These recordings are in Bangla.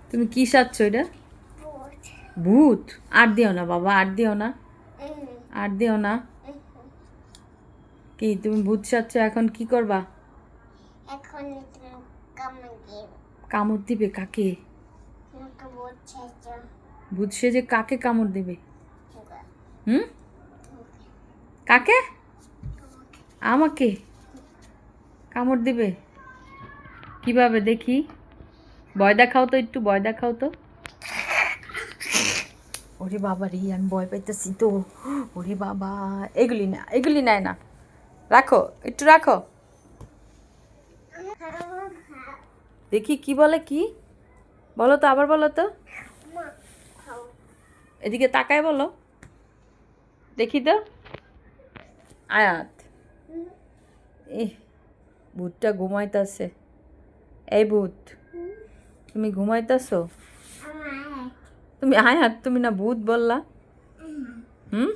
তুমি কি সাজছো এটা? ভূত? আর দিও না বাবা, আর দিও না, আর দিও না। কি তুমি ভূত সাজছো? এখন কি করবা? এখন কামড় দিবে। কামড় দিবে? কাকে? আমাকে বলছে ভূত সেজে কাকে কামড় দিবে? হুম? কাকে? আমাকে কামড় দিবে? কিভাবে দেখি? ভয় দেখাও তো, একটু ভয় দেখাও তো। ওরে বাবা রে, আমি ভয় পাইতেছি তো। ওরে বাবা, এগুলি না, এগুলি নেয় না, রাখো, একটু রাখো। দেখি কি বলে, কি বলো তো, আবার বলো তো। এদিকে তাকায় বলো দেখি তো। আয়াত, ভূতটা ঘুমাইতেছে। এই ভূত, তুমি ঘুমাইতেছো? তুমি আয়াত, তুমি না ভূত বললা? হুম?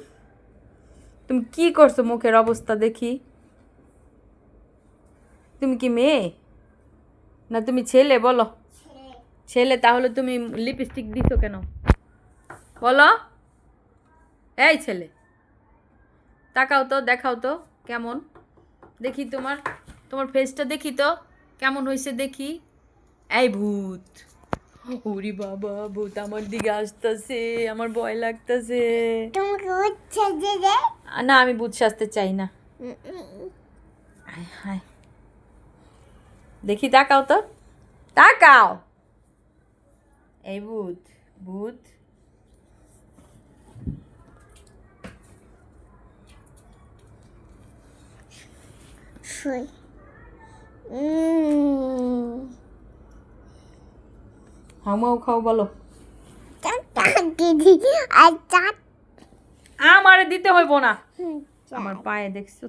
তুমি কি করছো? মুখের অবস্থা দেখি। তুমি কি মেয়ে না তুমি ছেলে? বলো। ছেলে? তাহলে তুমি লিপস্টিক দিছো কেন? বলো। এই ছেলে, তাকাও তো, দেখাও তো কেমন দেখি, তোমার তোমার ফেসটা দেখি তো কেমন হয়েছে দেখি। এই ভূত, ওরে বাবা, ভূত আমার দিকে আসতেছে, আমার ভয় লাগতেছে। তোমাকে উঠছে যে না, আমি ভূত সাজতে চাই না। হায় হায়, দেখি, তাকাও তো, তাকাও। এই ভূত, ভূত। শুই হামাও খাও বলো। দিদি আর চাট আমারে দিতে হইব না, আমার পায়ে দেখছো